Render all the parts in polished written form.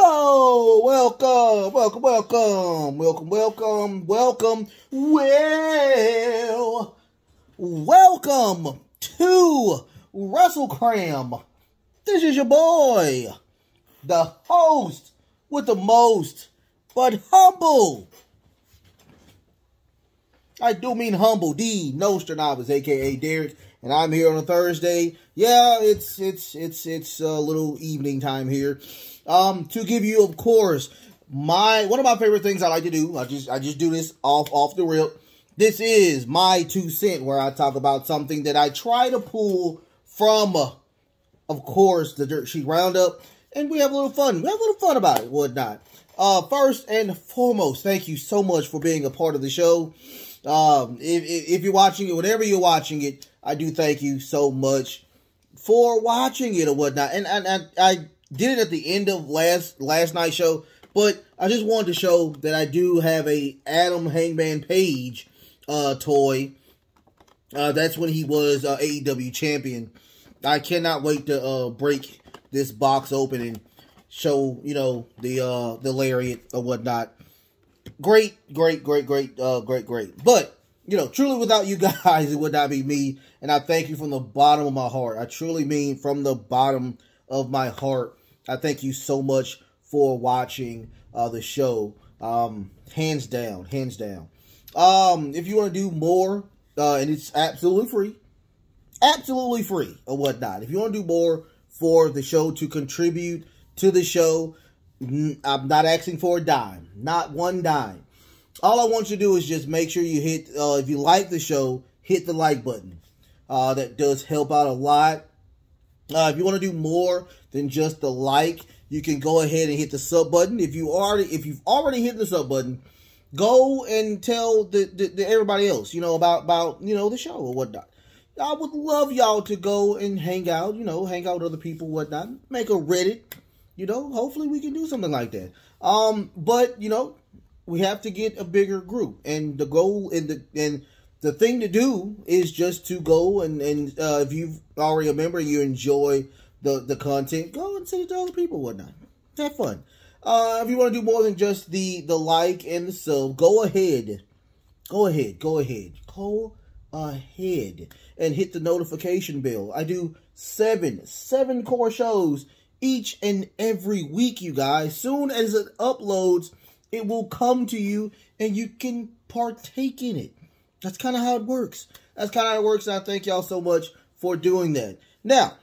Oh, welcome. Welcome to WrestleCram. This is your boy, the host with the most, but humble. I do mean humble, D. Nostradamus, aka Derek, and I'm here on a Thursday. Yeah, it's a little evening time here. To give you, of course, one of my favorite things I like to do. I just do this off the rip. This is my 2 cents, where I talk about something that I try to pull from, of course, the Dirt Sheet Roundup, and we have a little fun. We have a little fun about it, whatnot. First and foremost, thank you so much for being a part of the show. If you're watching it, whenever you're watching it, I do thank you so much for watching it or whatnot. And I did it at the end of last night's show, but I just wanted to show that I do have a Adam Hangman Page toy. That's when he was AEW champion. I cannot wait to break this box open and show, the lariat or whatnot. Great. But, truly without you guys, it would not be me. And I thank you from the bottom of my heart. I truly mean from the bottom of my heart. I thank you so much for watching the show. Hands down. If you want to do more, and it's absolutely free or whatnot. If you want to do more for the show, to contribute to the show, I'm not asking for a dime, not one dime. All I want you to do is just make sure you hit, if you like the show, hit the like button. That does help out a lot. If you want to do more than just the like, you can go ahead and hit the sub button. If you've already hit the sub button, go and tell everybody else, about the show or whatnot. I would love y'all to go and hang out with other people, whatnot. Make a Reddit, hopefully we can do something like that. But, we have to get a bigger group, and the goal and the thing to do is just to go and if you've already a member, you enjoy the content, go and send it to other people, whatnot. Have fun. If you want to do more than just the like and the sub, go ahead and hit the notification bell. I do seven core shows each and every week, you guys. Soon as it uploads, it will come to you and you can partake in it. That's kind of how it works. And I thank y'all so much for doing that. Now,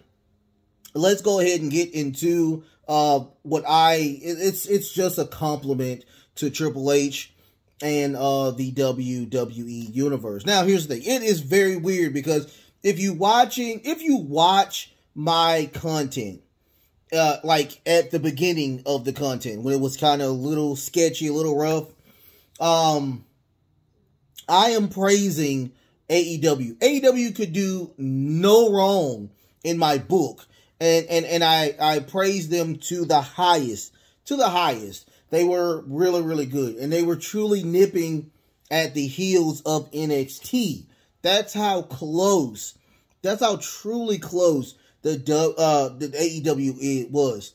let's go ahead and get into it's just a compliment to Triple H and the WWE universe. Now, here's the thing. It is very weird because if you watch my content, like at the beginning of the content, when it was kind of a little sketchy, a little rough, I am praising AEW. AEW could do no wrong in my book. And I praise them to the highest. They were really, really good. And they were truly nipping at the heels of NXT. That's how truly close the AEW it was.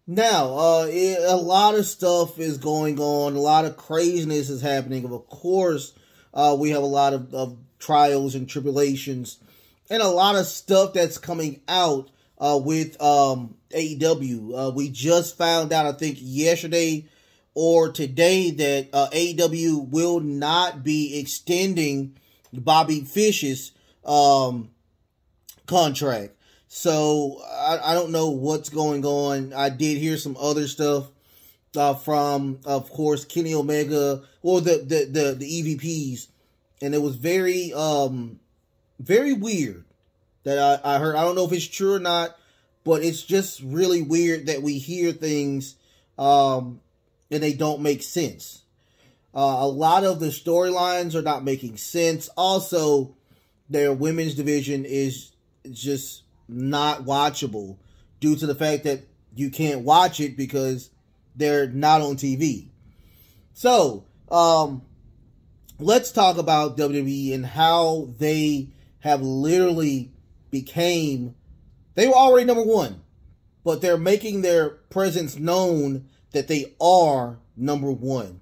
Now, a lot of stuff is going on. A lot of craziness is happening. Of course, we have a lot of trials and tribulations. And a lot of stuff that's coming out with AEW. We just found out, I think yesterday or today, that AEW will not be extending Bobby Fish's contract. So I don't know what's going on. I did hear some other stuff from, of course, Kenny Omega or the EVPs, and it was very weird that I heard. I don't know if it's true or not, but it's just really weird that we hear things and they don't make sense. A lot of the storylines are not making sense. Also, their women's division is just not watchable due to the fact that you can't watch it because they're not on TV. So, let's talk about WWE and how they have literally they were already number one, but they're making their presence known that they are number one.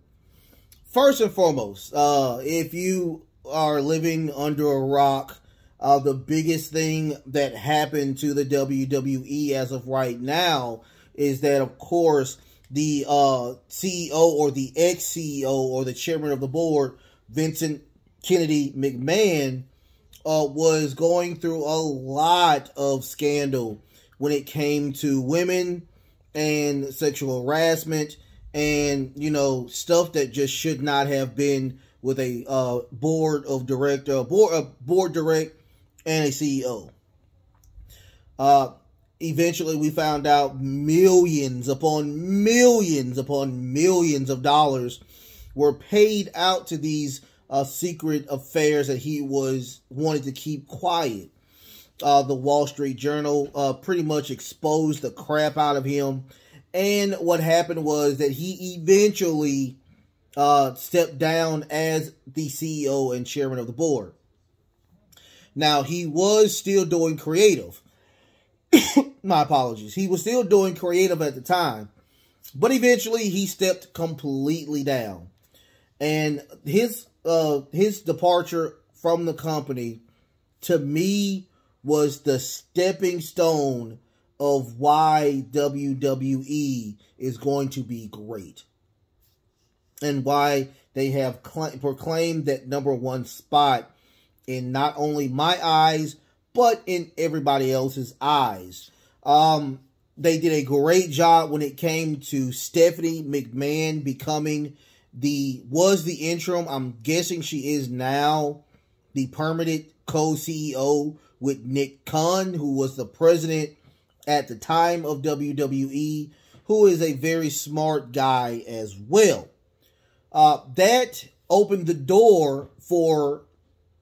First and foremost, if you are living under a rock, the biggest thing that happened to the WWE as of right now is that, of course, the CEO or the ex-CEO or the chairman of the board, Vincent Kennedy McMahon, was going through a lot of scandal when it came to women and sexual harassment and, you know, stuff that just should not have been with a board direct and a CEO. Eventually, we found out millions upon millions upon millions of dollars were paid out to these secret affairs that he wanted to keep quiet. The Wall Street Journal pretty much exposed the crap out of him. And what happened was that he eventually stepped down as the CEO and chairman of the board. Now, he was still doing creative. My apologies. He was still doing creative at the time. But eventually, he stepped completely down. And his departure from the company, to me, was the stepping stone of why WWE is going to be great. And why they have proclaimed that number one spot in not only my eyes, but in everybody else's eyes. They did a great job when it came to Stephanie McMahon becoming was the interim. I'm guessing she is now the permanent co-CEO with Nick Khan, who was the president at the time of WWE, who is a very smart guy as well. That opened the door for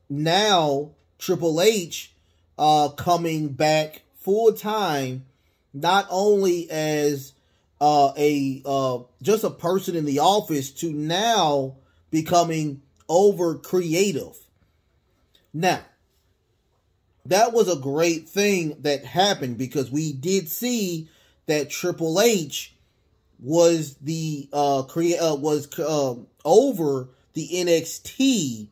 now Triple H coming back full time, not only as just a person in the office, to now becoming over creative. Now, that was a great thing that happened because we did see that Triple H was over the NXT,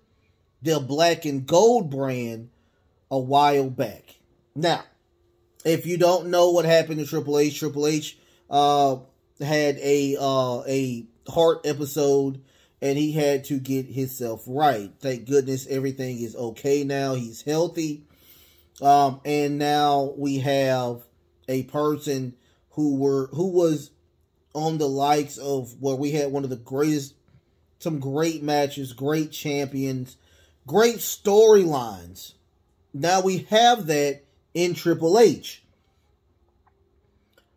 the Black and Gold brand, a while back. Now, if you don't know what happened to Triple H had a heart episode and he had to get himself right. Thank goodness everything is okay now. He's healthy. And now we have a person who was on the likes of where we had one of the greatest, some great matches, great champions, great storylines. Now we have that in Triple H.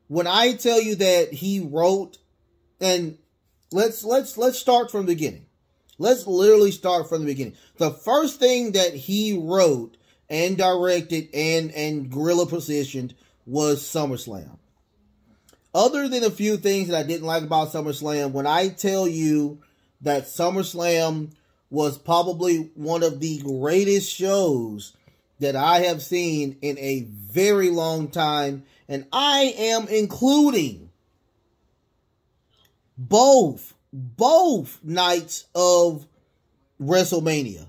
When I tell you that he wrote, and let's start from the beginning. Let's literally start from the beginning. The first thing that he wrote and directed and guerrilla positioned was SummerSlam. Other than a few things that I didn't like about SummerSlam, when I tell you that SummerSlam was probably one of the greatest shows that I have seen in a very long time, and I am including both nights of WrestleMania.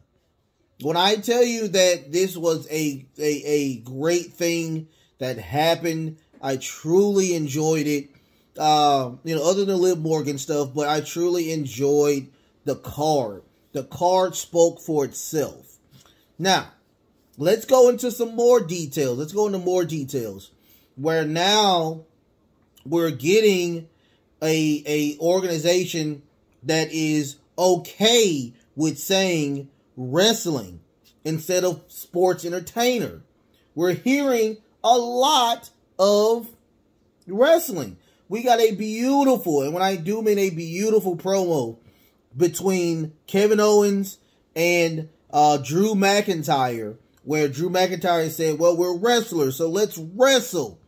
When I tell you that this was a great thing that happened, I truly enjoyed it. Other than Liv Morgan stuff, but I truly enjoyed the card. The card spoke for itself. Now, let's go into some more details. Let's go into more details. Where now we're getting a organization that is okay with saying wrestling instead of sports entertainer. We're hearing a lot of wrestling. We got a beautiful, and when I do mean a beautiful, promo between Kevin Owens and Drew McIntyre, where Drew McIntyre said, well, we're wrestlers, so let's wrestle.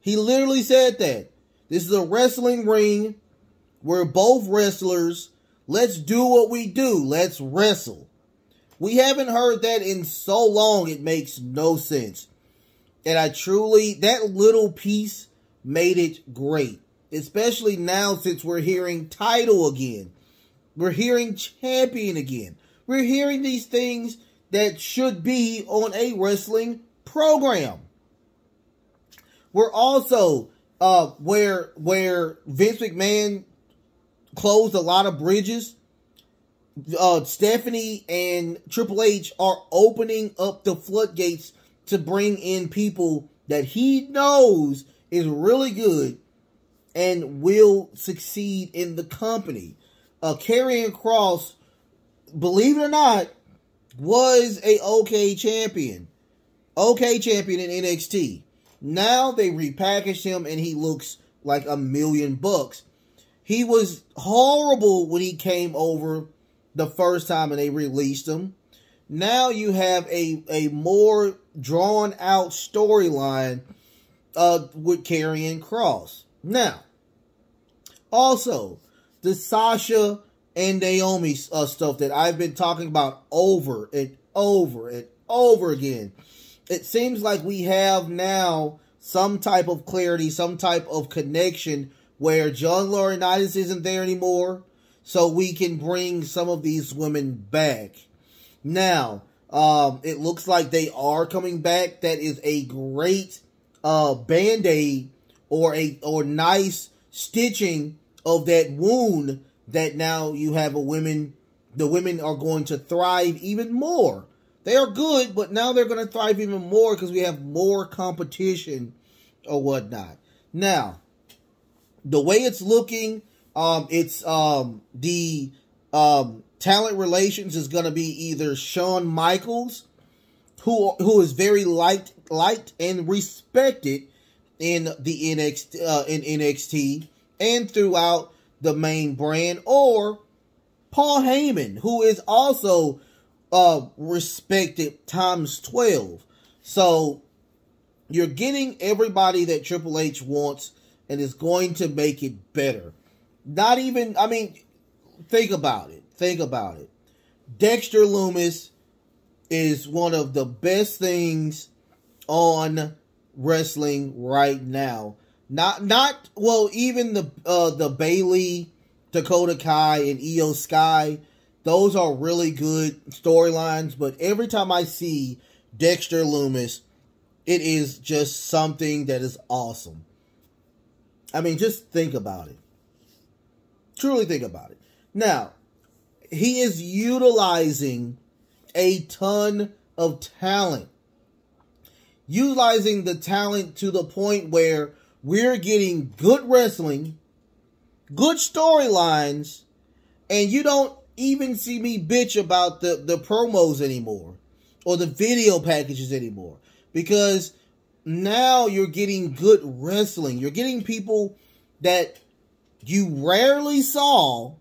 He literally said that. This is a wrestling ring. We're both wrestlers. Let's do what we do. Let's wrestle. We haven't heard that in so long, it makes no sense. And that little piece made it great. Especially now since we're hearing title again. We're hearing champion again. We're hearing these things that should be on a wrestling program. We're also where Vince McMahon closed a lot of bridges. Stephanie and Triple H are opening up the floodgates to bring in people that he knows is really good and will succeed in the company. Karrion Kross, believe it or not, was a OK champion. OK champion in NXT. Now they repackaged him and he looks like $1 million. He was horrible when he came over the first time and they released him. Now you have a more drawn out storyline with Karrion Kross. Now, also, the Sasha and Naomi stuff that I've been talking about over and over and over again. It seems like we have now some type of clarity, some type of connection where John Laurinaitis isn't there anymore, so we can bring some of these women back. Now, it looks like they are coming back. That is a great band-aid or nice stitching of that wound that now you have the women are going to thrive even more. They are good, but now they're going to thrive even more because we have more competition or whatnot. Now, the way it's looking, it's the talent relations is going to be either Shawn Michaels, who is very liked and respected in the NXT and throughout the main brand, or Paul Heyman, who is also respected times 12. So you're getting everybody that Triple H wants and is going to make it better. Not even, I mean, think about it. Think about it. Dexter Lumis is one of the best things on wrestling right now. Even the Bayley, Dakota Kai, and Io Sky, those are really good storylines. But every time I see Dexter Lumis, it is just something that is awesome. I mean, just think about it. Truly think about it. Now, he is utilizing a ton of talent. Utilizing the talent to the point where we're getting good wrestling, good storylines, and you don't even see me bitch about the promos anymore or the video packages anymore, because now you're getting good wrestling. You're getting people that you rarely saw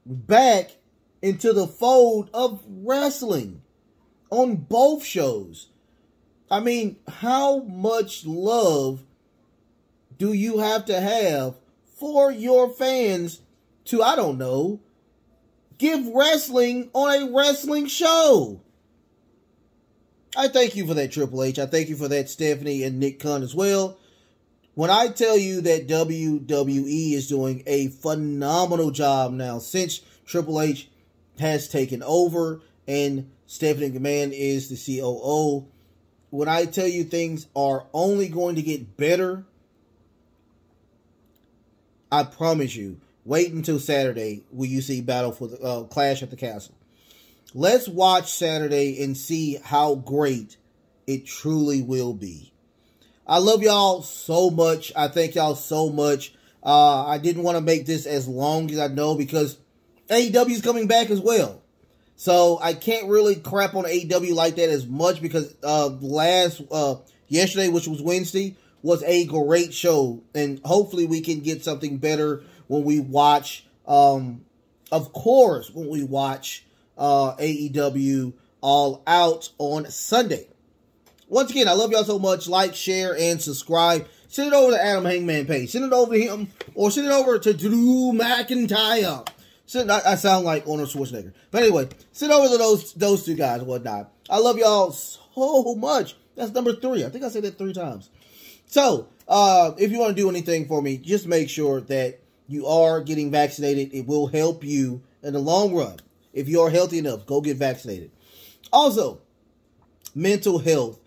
back into the fold of wrestling on both shows. I mean, how much love do you have to have for your fans to, I don't know, give wrestling on a wrestling show? I thank you for that, Triple H. I thank you for that, Stephanie and Nick Khan as well. When I tell you that WWE is doing a phenomenal job now since Triple H has taken over and Stephanie McMahon is the COO, when I tell you things are only going to get better, I promise you, wait until Saturday when you see Battle for the Clash at the Castle. Let's watch Saturday and see how great it truly will be. I love y'all so much. I thank y'all so much. I didn't want to make this as long as I know because AEW is coming back as well. So I can't really crap on AEW like that as much because yesterday, which was Wednesday, was a great show. And hopefully we can get something better when we watch, of course, when we watch AEW All Out on Sunday. Once again, I love y'all so much. Like, share, and subscribe. Send it over to Adam Hangman Page. Send it over to him, or send it over to Drew McIntyre. I sound like Arnold Schwarzenegger. But anyway, send over to those two guys and whatnot. I love y'all so much. That's number 3. I think I said that 3 times. So, if you want to do anything for me, just make sure that you are getting vaccinated. It will help you in the long run. If you are healthy enough, go get vaccinated. Also, mental health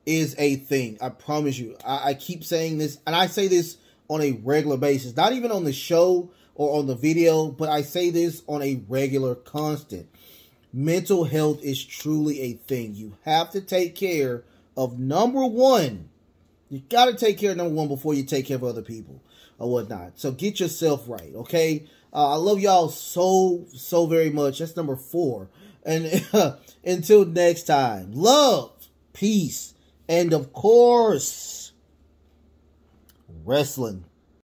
is a thing. I promise you. I keep saying this, and I say this on a regular basis. Not even on the show or on the video, but I say this on a regular, constant. Mental health is truly a thing. You have to take care of number one. You got to take care of number one before you take care of other people or whatnot. So get yourself right, okay? I love y'all so very much. That's number 4. And until next time, love, peace, and of course, wrestling.